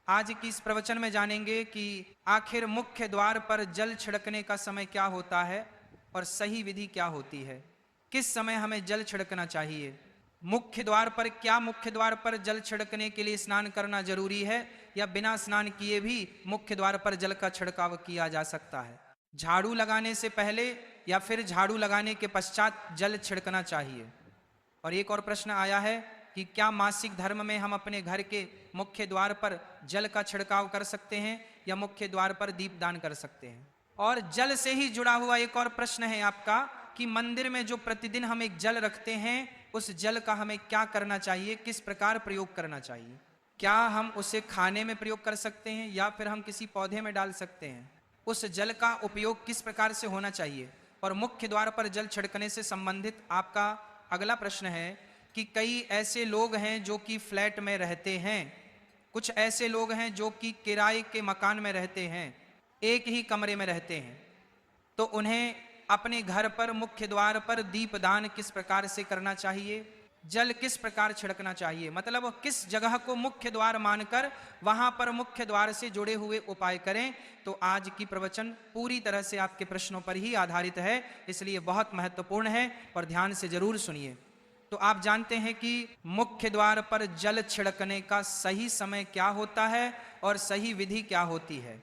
आज की इस प्रवचन में जानेंगे कि आखिर मुख्य द्वार पर जल छिड़कने का समय क्या होता है और सही विधि क्या होती है। किस समय हमें जल छिड़कना चाहिए, मुख्य द्वार पर क्या मुख्य द्वार पर जल छिड़कने के लिए स्नान करना जरूरी है या बिना स्नान किए भी मुख्य द्वार पर जल का छिड़काव किया जा सकता है। झाड़ू लगाने से पहले या फिर झाड़ू लगाने के पश्चात जल छिड़कना चाहिए। और एक और प्रश्न आया है कि क्या मासिक धर्म में हम अपने घर के मुख्य द्वार पर जल का छिड़काव कर सकते हैं या मुख्य द्वार पर दीपदान कर सकते हैं। और जल से ही जुड़ा हुआ एक और प्रश्न है आपका कि मंदिर में जो प्रतिदिन हम एक जल रखते हैं उस जल का हमें क्या करना चाहिए, किस प्रकार प्रयोग करना चाहिए। क्या हम उसे खाने में प्रयोग कर सकते हैं या फिर हम किसी पौधे में डाल सकते हैं। उस जल का उपयोग किस प्रकार से होना चाहिए। और मुख्य द्वार पर जल छिड़कने से संबंधित आपका अगला प्रश्न है कि कई ऐसे लोग हैं जो कि फ्लैट में रहते हैं, कुछ ऐसे लोग हैं जो कि किराए के मकान में रहते हैं, एक ही कमरे में रहते हैं, तो उन्हें अपने घर पर मुख्य द्वार पर दीपदान किस प्रकार से करना चाहिए, जल किस प्रकार छिड़कना चाहिए, मतलब किस जगह को मुख्य द्वार मानकर वहां पर मुख्य द्वार से जुड़े हुए उपाय करें। तो आज की प्रवचन पूरी तरह से आपके प्रश्नों पर ही आधारित है, इसलिए बहुत महत्वपूर्ण है और ध्यान से जरूर सुनिए। तो आप जानते हैं कि मुख्य द्वार पर जल छिड़कने का सही समय क्या होता है और सही विधि क्या होती है।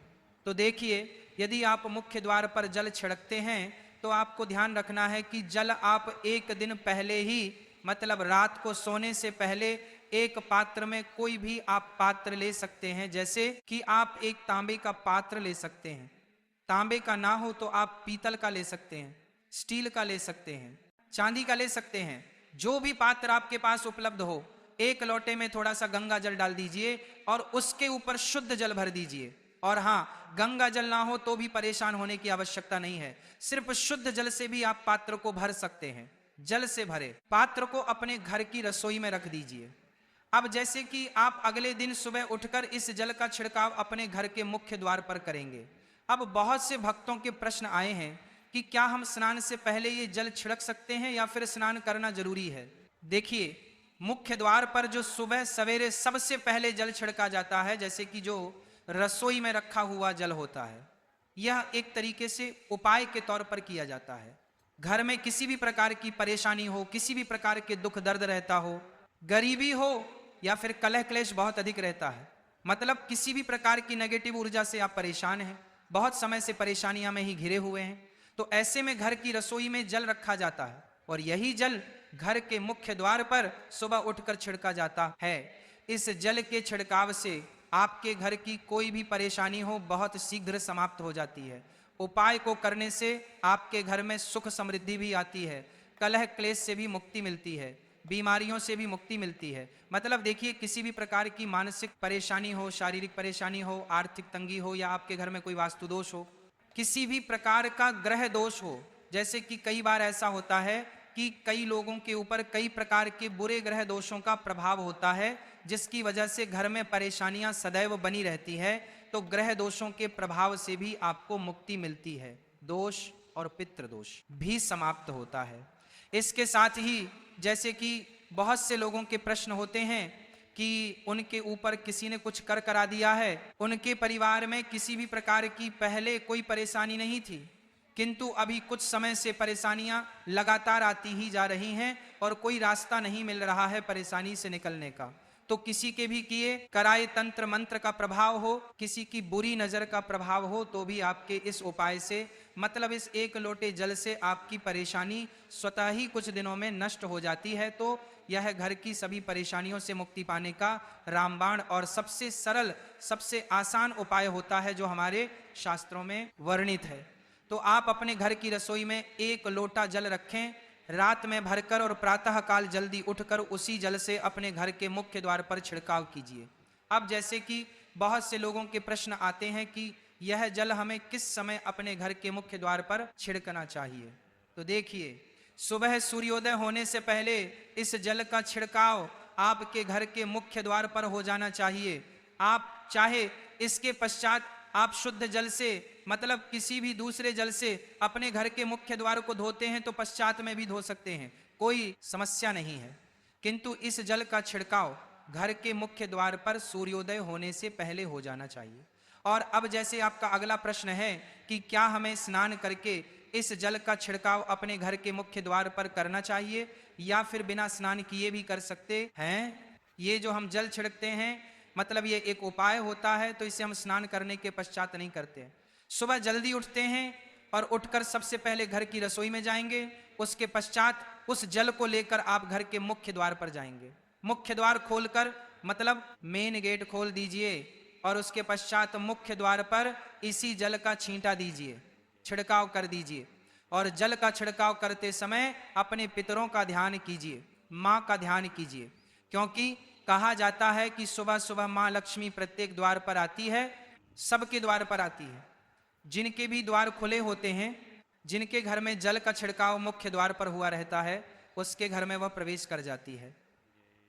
तो देखिए, यदि आप मुख्य द्वार पर जल छिड़कते हैं तो आपको ध्यान रखना है कि जल आप एक दिन पहले ही, मतलब रात को सोने से पहले एक पात्र में, कोई भी आप पात्र ले सकते हैं, जैसे कि आप एक तांबे का पात्र ले सकते हैं, तांबे का ना हो तो आप पीतल का ले सकते हैं, स्टील का ले सकते हैं, चांदी का ले सकते हैं, जो भी पात्र आपके पास उपलब्ध हो। एक लोटे में थोड़ा सा गंगा जल डाल दीजिए और उसके ऊपर शुद्ध जल भर दीजिए। और हाँ, गंगा जल ना हो तो भी परेशान होने की आवश्यकता नहीं है, सिर्फ शुद्ध जल से भी आप पात्र को भर सकते हैं। जल से भरे पात्र को अपने घर की रसोई में रख दीजिए। अब जैसे कि आप अगले दिन सुबह उठकर इस जल का छिड़काव अपने घर के मुख्य द्वार पर करेंगे। अब बहुत से भक्तों के प्रश्न आए हैं कि क्या हम स्नान से पहले ये जल छिड़क सकते हैं या फिर स्नान करना जरूरी है। देखिए, मुख्य द्वार पर जो सुबह सवेरे सबसे पहले जल छिड़का जाता है, जैसे कि जो रसोई में रखा हुआ जल होता है, यह एक तरीके से उपाय के तौर पर किया जाता है। घर में किसी भी प्रकार की परेशानी हो, किसी भी प्रकार के दुख दर्द रहता हो, गरीबी हो या फिर कलह क्लेश बहुत अधिक रहता है, मतलब किसी भी प्रकार की नेगेटिव ऊर्जा से आप परेशान हैं, बहुत समय से परेशानियां में ही घिरे हुए हैं, तो ऐसे में घर की रसोई में जल रखा जाता है और यही जल घर के मुख्य द्वार पर सुबह उठकर छिड़का जाता है। इस जल के छिड़काव से आपके घर की कोई भी परेशानी हो बहुत शीघ्र समाप्त हो जाती है। उपाय को करने से आपके घर में सुख समृद्धि भी आती है, कलह क्लेश से भी मुक्ति मिलती है, बीमारियों से भी मुक्ति मिलती है। मतलब देखिए, किसी भी प्रकार की मानसिक परेशानी हो, शारीरिक परेशानी हो, आर्थिक तंगी हो या आपके घर में कोई वास्तु दोष हो, किसी भी प्रकार का ग्रह दोष हो, जैसे कि कई बार ऐसा होता है कि कई लोगों के ऊपर कई प्रकार के बुरे ग्रह दोषों का प्रभाव होता है, जिसकी वजह से घर में परेशानियां सदैव बनी रहती है, तो ग्रह दोषों के प्रभाव से भी आपको मुक्ति मिलती है, दोष और पितृ दोष भी समाप्त होता है। इसके साथ ही जैसे कि बहुत से लोगों के प्रश्न होते हैं कि उनके ऊपर किसी ने कुछ कर करा दिया है, उनके परिवार में किसी भी प्रकार की पहले कोई परेशानी नहीं थी, किंतु अभी कुछ समय से परेशानियां लगातार आती ही जा रही हैं और कोई रास्ता नहीं मिल रहा है परेशानी से निकलने का। तो किसी के भी किए कराए तंत्र मंत्र का प्रभाव हो, किसी की बुरी नजर का प्रभाव हो, तो भी आपके इस उपाय से, मतलब इस एक लोटे जल से आपकी परेशानी स्वतः ही कुछ दिनों में नष्ट हो जाती है। तो यह घर की सभी परेशानियों से मुक्ति पाने का रामबाण और सबसे सरल, सबसे आसान उपाय होता है जो हमारे शास्त्रों में वर्णित है। तो आप अपने घर की रसोई में एक लोटा जल रखें, रात में भरकर और प्रातः काल जल्दी उठकर उसी जल से अपने घर के मुख्य द्वार पर छिड़काव कीजिए। अब जैसे कि बहुत से लोगों के प्रश्न आते हैं कि यह जल हमें किस समय अपने घर के मुख्य द्वार पर छिड़कना चाहिए। तो देखिए, सुबह सूर्योदय होने से पहले इस जल का छिड़काव आपके घर के मुख्य द्वार पर हो जाना चाहिए। आप चाहे इसके पश्चात आप शुद्ध जल से, मतलब किसी भी दूसरे जल से अपने घर के मुख्य द्वार को धोते हैं तो पश्चात में भी धो सकते हैं, कोई समस्या नहीं है, किंतु इस जल का छिड़काव घर के मुख्य द्वार पर सूर्योदय होने से पहले हो जाना चाहिए। और अब जैसे आपका अगला प्रश्न है कि क्या हमें स्नान करके इस जल का छिड़काव अपने घर के मुख्य द्वार पर करना चाहिए या फिर बिना स्नान किए भी कर सकते हैं। ये जो हम जल छिड़कते हैं मतलब ये एक उपाय होता है, तो इसे हम स्नान करने के पश्चात नहीं करते। सुबह जल्दी उठते हैं और उठकर सबसे पहले घर की रसोई में जाएंगे, उसके पश्चात उस जल को लेकर आप घर के मुख्य द्वार पर जाएंगे। मुख्य द्वार खोलकर मतलब मेन गेट खोल दीजिए और उसके पश्चात मुख्य द्वार पर इसी जल का छींटा दीजिए, छिड़काव कर दीजिए। और जल का छिड़काव करते समय अपने पितरों का ध्यान कीजिए, माँ का ध्यान कीजिए, क्योंकि कहा जाता है कि सुबह सुबह माँ लक्ष्मी प्रत्येक द्वार पर आती है, सबके द्वार पर आती है। जिनके भी द्वार खुले होते हैं, जिनके घर में जल का छिड़काव मुख्य द्वार पर हुआ रहता है, उसके घर में वह प्रवेश कर जाती है।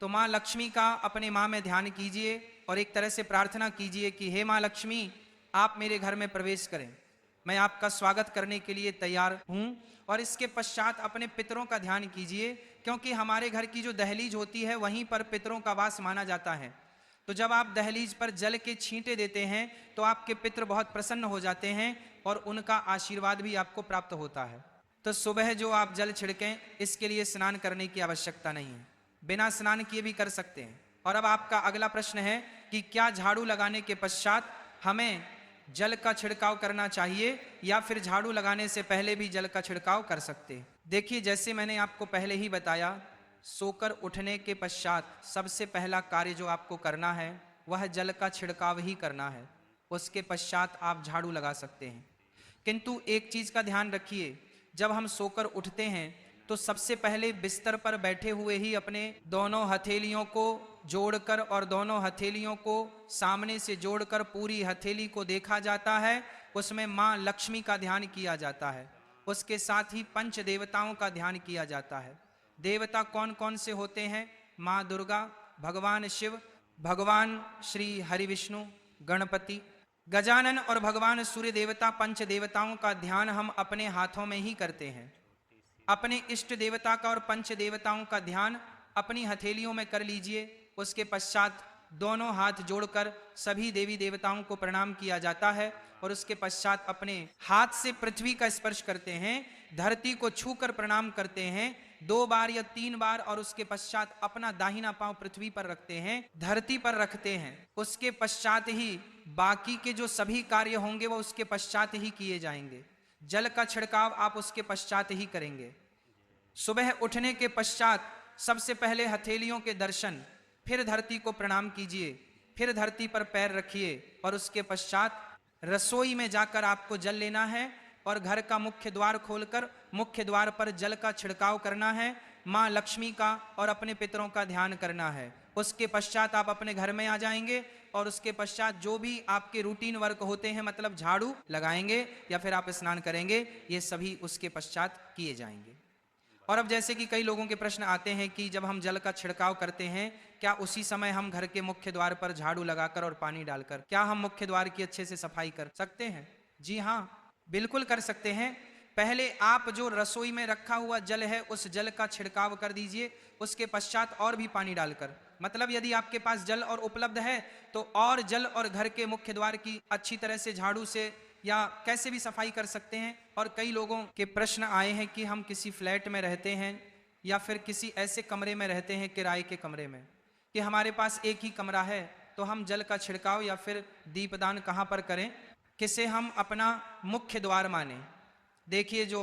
तो माँ लक्ष्मी का अपने माँ में ध्यान कीजिए और एक तरह से प्रार्थना कीजिए कि हे माँ लक्ष्मी, आप मेरे घर में प्रवेश करें, मैं आपका स्वागत करने के लिए तैयार हूँ। और इसके पश्चात अपने पितरों का ध्यान कीजिए, क्योंकि हमारे घर की जो दहलीज होती है वहीं पर पितरों का वास माना जाता है। तो जब आप दहलीज पर जल के छींटे देते हैं तो आपके पितर बहुत प्रसन्न हो जाते हैं और उनका आशीर्वाद भी आपको प्राप्त होता है। तो सुबह जो आप जल छिड़कें, इसके लिए स्नान करने की आवश्यकता नहीं है, बिना स्नान किए भी कर सकते हैं। और अब आपका अगला प्रश्न है कि क्या झाड़ू लगाने के पश्चात हमें जल का छिड़काव करना चाहिए या फिर झाड़ू लगाने से पहले भी जल का छिड़काव कर सकते हैं। देखिए, जैसे मैंने आपको पहले ही बताया, सोकर उठने के पश्चात सबसे पहला कार्य जो आपको करना है वह जल का छिड़काव ही करना है, उसके पश्चात आप झाड़ू लगा सकते हैं। किंतु एक चीज का ध्यान रखिए, जब हम सोकर उठते हैं तो सबसे पहले बिस्तर पर बैठे हुए ही अपने दोनों हथेलियों को जोड़कर और दोनों हथेलियों को सामने से जोड़कर पूरी हथेली को देखा जाता है, उसमें माँ लक्ष्मी का ध्यान किया जाता है। उसके साथ ही पंच देवताओं का ध्यान किया जाता है। देवता कौन कौन से होते हैं? माँ दुर्गा, भगवान शिव, भगवान श्री हरि विष्णु, गणपति, गजानन और भगवान सूर्य देवता, पंच देवताओं का ध्यान हम अपने हाथों में ही करते हैं। अपने इष्ट देवता का और पंच देवताओं का ध्यान अपनी हथेलियों में कर लीजिए। उसके पश्चात दोनों हाथ जोड़कर सभी देवी देवताओं को प्रणाम किया जाता है और उसके पश्चात अपने हाथ से पृथ्वी का स्पर्श करते हैं, धरती को छूकर प्रणाम करते हैं 2 बार या 3 बार, और उसके पश्चात अपना दाहिना पांव पृथ्वी पर रखते हैं, धरती पर रखते हैं। उसके पश्चात ही बाकी के जो सभी कार्य होंगे वो उसके पश्चात ही किए जाएंगे। जल का छिड़काव आप उसके पश्चात ही करेंगे। सुबह उठने के पश्चात सबसे पहले हथेलियों के दर्शन, फिर धरती को प्रणाम कीजिए, फिर धरती पर पैर रखिए और उसके पश्चात रसोई में जाकर आपको जल लेना है और घर का मुख्य द्वार खोलकर मुख्य द्वार पर जल का छिड़काव करना है, माँ लक्ष्मी का और अपने पितरों का ध्यान करना है। उसके पश्चात आप अपने घर में आ जाएंगे और उसके पश्चात जो भी आपके रूटीन वर्क होते हैं, मतलब झाड़ू लगाएंगे या फिर आप स्नान करेंगे, ये सभी उसके पश्चात किए जाएंगे। और अब जैसे कि कई लोगों के प्रश्न आते हैं कि जब हम जल का छिड़काव करते हैं, क्या उसी समय हम घर के मुख्य द्वार पर झाड़ू लगाकर और पानी डालकर क्या हम मुख्य द्वार की अच्छे से सफाई कर सकते हैं? जी हाँ, बिल्कुल कर सकते हैं। पहले आप जो रसोई में रखा हुआ जल है उस जल का छिड़काव कर दीजिए, उसके पश्चात और भी पानी डालकर, मतलब यदि आपके पास जल और उपलब्ध है तो और जल और घर के मुख्य द्वार की अच्छी तरह से झाड़ू से या कैसे भी सफाई कर सकते हैं। और कई लोगों के प्रश्न आए हैं कि हम किसी फ्लैट में रहते हैं या फिर किसी ऐसे कमरे में रहते हैं, किराए के कमरे में, कि हमारे पास एक ही कमरा है, तो हम जल का छिड़काव या फिर दीपदान कहाँ पर करें, किसे हम अपना मुख्य द्वार माने। देखिए, जो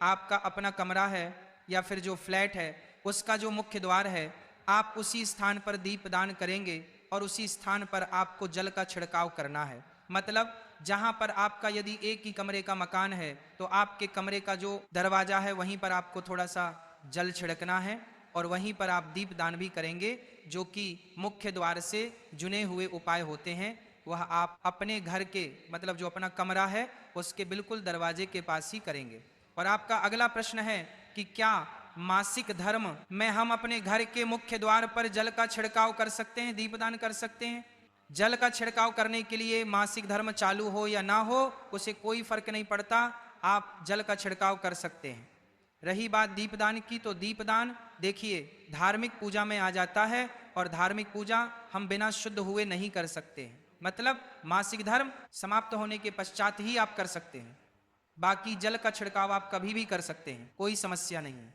आपका अपना कमरा है या फिर जो फ्लैट है उसका जो मुख्य द्वार है, आप उसी स्थान पर दीपदान करेंगे और उसी स्थान पर आपको जल का छिड़काव करना है। मतलब जहां पर आपका यदि एक ही कमरे का मकान है तो आपके कमरे का जो दरवाजा है वहीं पर आपको थोड़ा सा जल छिड़कना है और वहीं पर आप दीपदान भी करेंगे, जो कि मुख्य द्वार से जुने हुए उपाय होते हैं। वह आप अपने घर के, मतलब जो अपना कमरा है उसके बिल्कुल दरवाजे के पास ही करेंगे। और आपका अगला प्रश्न है कि क्या मासिक धर्म में हम अपने घर के मुख्य द्वार पर जल का छिड़काव कर सकते हैं, दीपदान कर सकते हैं? जल का छिड़काव करने के लिए मासिक धर्म चालू हो या ना हो, उसे कोई फर्क नहीं पड़ता, आप जल का छिड़काव कर सकते हैं। रही बात दीपदान की, तो दीपदान देखिए धार्मिक पूजा में आ जाता है और धार्मिक पूजा हम बिना शुद्ध हुए नहीं कर सकते हैं। मतलब मासिक धर्म समाप्त होने के पश्चात ही आप कर सकते हैं, बाकी जल का छिड़काव आप कभी भी कर सकते हैं, कोई समस्या नहीं है।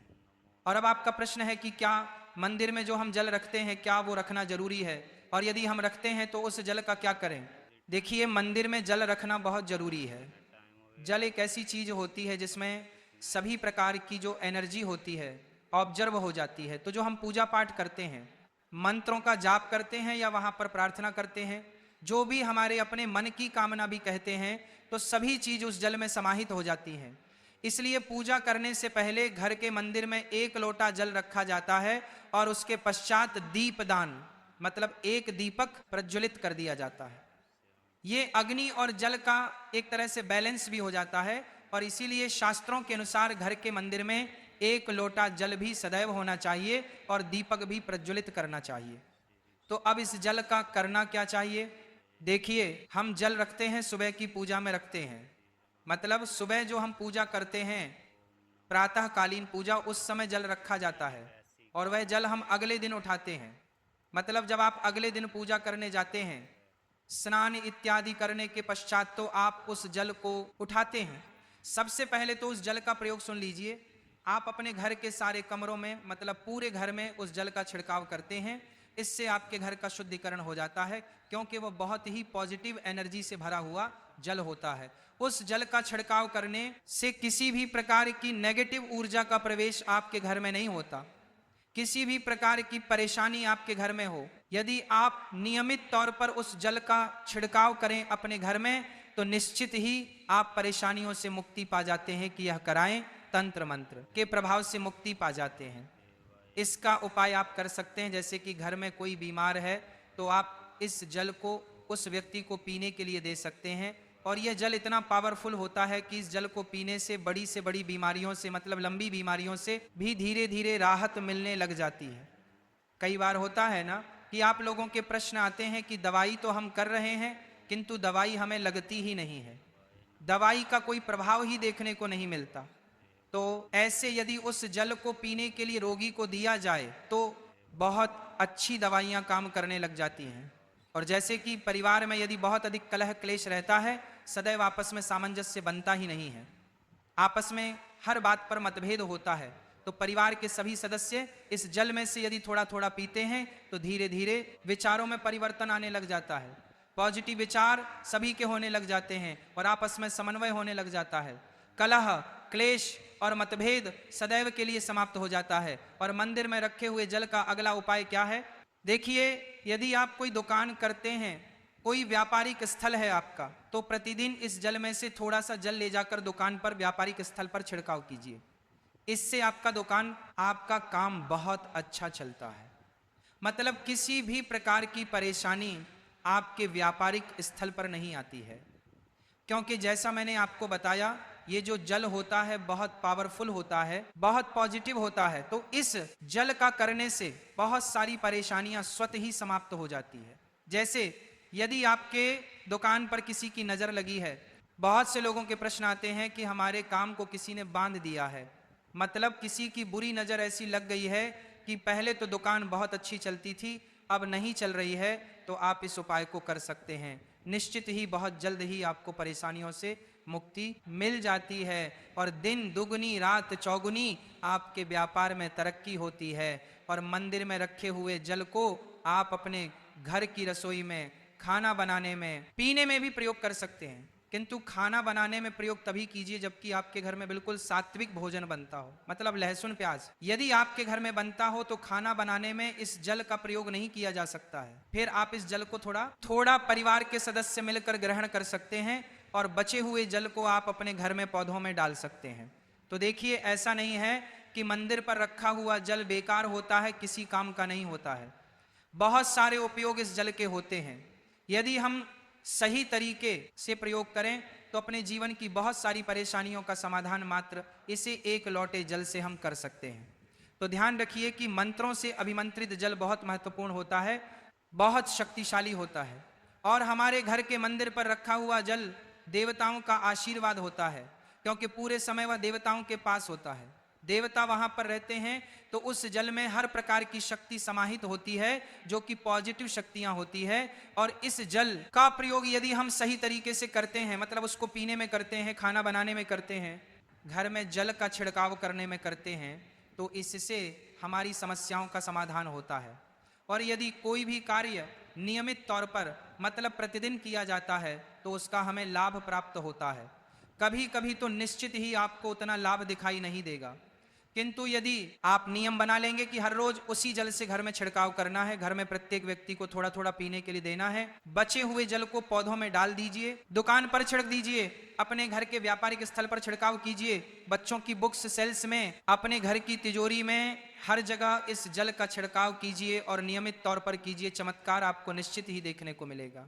और अब आपका प्रश्न है कि क्या मंदिर में जो हम जल रखते हैं क्या वो रखना जरूरी है, और यदि हम रखते हैं तो उस जल का क्या करें। देखिए, मंदिर में जल रखना बहुत जरूरी है। जल एक ऐसी चीज होती है जिसमें सभी प्रकार की जो एनर्जी होती है ऑब्जर्व हो जाती है। तो जो हम पूजा पाठ करते हैं, मंत्रों का जाप करते हैं या वहां पर प्रार्थना करते हैं, जो भी हमारे अपने मन की कामना भी कहते हैं, तो सभी चीज उस जल में समाहित हो जाती हैं। इसलिए पूजा करने से पहले घर के मंदिर में 1 लोटा जल रखा जाता है और उसके पश्चात दीपदान मतलब एक दीपक प्रज्वलित कर दिया जाता है। ये अग्नि और जल का एक तरह से बैलेंस भी हो जाता है, और इसीलिए शास्त्रों के अनुसार घर के मंदिर में 1 लोटा जल भी सदैव होना चाहिए और दीपक भी प्रज्वलित करना चाहिए। तो अब इस जल का करना क्या चाहिए। देखिए, हम जल रखते हैं, सुबह की पूजा में रखते हैं। मतलब सुबह जो हम पूजा करते हैं, प्रातःकालीन पूजा, उस समय जल रखा जाता है और वह जल हम अगले दिन उठाते हैं। मतलब जब आप अगले दिन पूजा करने जाते हैं, स्नान इत्यादि करने के पश्चात तो आप उस जल को उठाते हैं। सबसे पहले तो उस जल का प्रयोग सुन लीजिए, आप अपने घर के सारे कमरों में मतलब पूरे घर में उस जल का छिड़काव करते हैं। इससे आपके घर का शुद्धिकरण हो जाता है, क्योंकि वह बहुत ही पॉजिटिव एनर्जी से भरा हुआ जल होता है। उस जल का छिड़काव करने से किसी भी प्रकार की नेगेटिव ऊर्जा का प्रवेश आपके घर में नहीं होता। किसी भी प्रकार की परेशानी आपके घर में हो, यदि आप नियमित तौर पर उस जल का छिड़काव करें अपने घर में, तो निश्चित ही आप परेशानियों से मुक्ति पा जाते हैं कि यह कराएं, तंत्र मंत्र के प्रभाव से मुक्ति पा जाते हैं। इसका उपाय आप कर सकते हैं, जैसे कि घर में कोई बीमार है तो आप इस जल को उस व्यक्ति को पीने के लिए दे सकते हैं। और यह जल इतना पावरफुल होता है कि इस जल को पीने से बड़ी बीमारियों से मतलब लंबी बीमारियों से भी धीरे धीरे राहत मिलने लग जाती है। कई बार होता है ना कि आप लोगों के प्रश्न आते हैं कि दवाई तो हम कर रहे हैं किंतु दवाई हमें लगती ही नहीं है, दवाई का कोई प्रभाव ही देखने को नहीं मिलता। तो ऐसे यदि उस जल को पीने के लिए रोगी को दिया जाए तो बहुत अच्छी दवाइयां काम करने लग जाती हैं। और जैसे कि परिवार में यदि बहुत अधिक कलह क्लेश रहता है, सदैव आपस में सामंजस्य बनता ही नहीं है, आपस में हर बात पर मतभेद होता है, तो परिवार के सभी सदस्य इस जल में से यदि थोड़ा थोड़ा पीते हैं तो धीरे धीरे विचारों में परिवर्तन आने लग जाता है, पॉजिटिव विचार सभी के होने लग जाते हैं और आपस में समन्वय होने लग जाता है। कलह क्लेश और मतभेद सदैव के लिए समाप्त हो जाता है। और मंदिर में रखे हुए जल का अगला उपाय क्या है। देखिए, यदि आप कोई दुकान करते हैं, कोई व्यापारिक स्थल है आपका, तो प्रतिदिन इस जल में से थोड़ा सा जल ले जाकर दुकान पर व्यापारिक स्थल पर छिड़काव कीजिए। इससे आपका दुकान आपका काम बहुत अच्छा चलता है। मतलब किसी भी प्रकार की परेशानी आपके व्यापारिक स्थल पर नहीं आती है, क्योंकि जैसा मैंने आपको बताया ये जो जल होता है बहुत पावरफुल होता है, बहुत पॉजिटिव होता है। तो इस जल का करने से बहुत सारी परेशानियां स्वतः ही समाप्त हो जाती है। जैसे यदि आपके दुकान पर किसी की नजर लगी है, बहुत से लोगों के प्रश्न आते हैं कि हमारे काम को किसी ने बांध दिया है, मतलब किसी की बुरी नजर ऐसी लग गई है कि पहले तो दुकान बहुत अच्छी चलती थी, अब नहीं चल रही है, तो आप इस उपाय को कर सकते हैं। निश्चित ही बहुत जल्द ही आपको परेशानियों से मुक्ति मिल जाती है और दिन दुगनी रात चौगुनी आपके व्यापार में तरक्की होती है। और मंदिर में रखे हुए जल को आप अपने घर की रसोई में, खाना बनाने में, पीने में भी प्रयोग कर सकते हैं, किंतु खाना बनाने में प्रयोग तभी कीजिए जबकि आपके घर में बिल्कुल सात्विक भोजन बनता हो, मतलब लहसुन प्याज यदि आपके घर में बनता हो तो खाना बनाने में इस जल का प्रयोग नहीं किया जा सकता है। फिर आप इस जल को थोड़ा थोड़ा परिवार के सदस्य मिलकर ग्रहण कर सकते हैं और बचे हुए जल को आप अपने घर में पौधों में डाल सकते हैं। तो देखिए, ऐसा नहीं है कि मंदिर पर रखा हुआ जल बेकार होता है, किसी काम का नहीं होता है, बहुत सारे उपयोग इस जल के होते हैं। यदि हम सही तरीके से प्रयोग करें तो अपने जीवन की बहुत सारी परेशानियों का समाधान मात्र इसे 1 लोटे जल से हम कर सकते हैं। तो ध्यान रखिए कि मंत्रों से अभिमंत्रित जल बहुत महत्वपूर्ण होता है, बहुत शक्तिशाली होता है। और हमारे घर के मंदिर पर रखा हुआ जल देवताओं का आशीर्वाद होता है, क्योंकि पूरे समय वह देवताओं के पास होता है। देवता वहां पर रहते हैं, तो उस जल में हर प्रकार की शक्ति समाहित होती है जो कि पॉजिटिव शक्तियां होती है। और इस जल का प्रयोग यदि हम सही तरीके से करते हैं, मतलब उसको पीने में करते हैं, खाना बनाने में करते हैं, घर में जल का छिड़काव करने में करते हैं, तो इससे हमारी समस्याओं का समाधान होता है। और यदि कोई भी कार्य नियमित तौर पर मतलब प्रतिदिन किया जाता है तो उसका हमें लाभ प्राप्त होता है। कभी कभी तो निश्चित ही आपको उतना लाभ दिखाई नहीं देगा, किंतु यदि आप नियम बना लेंगे कि हर रोज उसी जल से घर में छिड़काव करना है, घर में प्रत्येक व्यक्ति को थोड़ा थोड़ा पीने के लिए देना है, बचे हुए जल को पौधों में डाल दीजिए, दुकान पर छिड़क दीजिए, अपने घर के व्यापारिक स्थल पर छिड़काव कीजिए, बच्चों की बुक्स सेल्स में, अपने घर की तिजोरी में, हर जगह इस जल का छिड़काव कीजिए और नियमित तौर पर कीजिए। चमत्कार आपको निश्चित ही देखने को मिलेगा।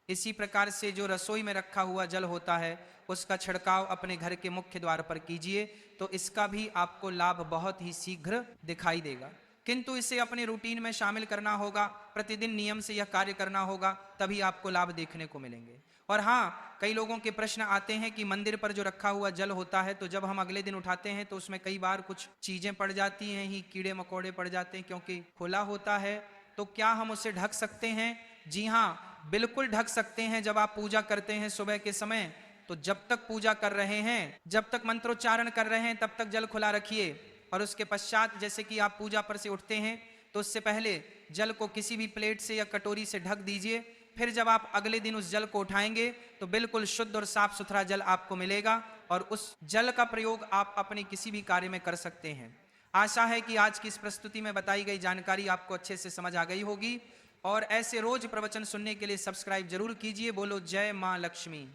इसी प्रकार से जो रसोई में रखा हुआ जल होता है उसका छिड़काव अपने घर के मुख्य द्वार पर कीजिए, तो इसका भी आपको लाभ बहुत ही शीघ्र दिखाई देगा। किंतु इसे अपने रूटीन में शामिल करना होगा, प्रतिदिन नियम से यह कार्य करना होगा, तभी आपको लाभ देखने को मिलेंगे। और हाँ, कई लोगों के प्रश्न आते हैं कि मंदिर पर जो रखा हुआ जल होता है, तो जब हम अगले दिन उठाते हैं तो उसमें कई बार कुछ चीजें पड़ जाती हैं, ही कीड़े मकोड़े पड़ जाते हैं क्योंकि खुला होता है, तो क्या हम उसे ढक सकते हैं? जी हाँ, बिल्कुल ढक सकते हैं। जब आप पूजा करते हैं सुबह के समय, तो जब तक पूजा कर रहे हैं, जब तक मंत्रोच्चारण कर रहे हैं, तब तक जल खुला रखिए। और उसके पश्चात जैसे कि आप पूजा पर से उठते हैं तो उससे पहले जल को किसी भी प्लेट से या कटोरी से ढक दीजिए। फिर जब आप अगले दिन उस जल को उठाएंगे तो बिल्कुल शुद्ध और साफ सुथरा जल आपको मिलेगा और उस जल का प्रयोग आप अपने किसी भी कार्य में कर सकते हैं। आशा है कि आज की इस प्रस्तुति में बताई गई जानकारी आपको अच्छे से समझ आ गई होगी। और ऐसे रोज प्रवचन सुनने के लिए सब्सक्राइब जरूर कीजिए। बोलो जय मां लक्ष्मी।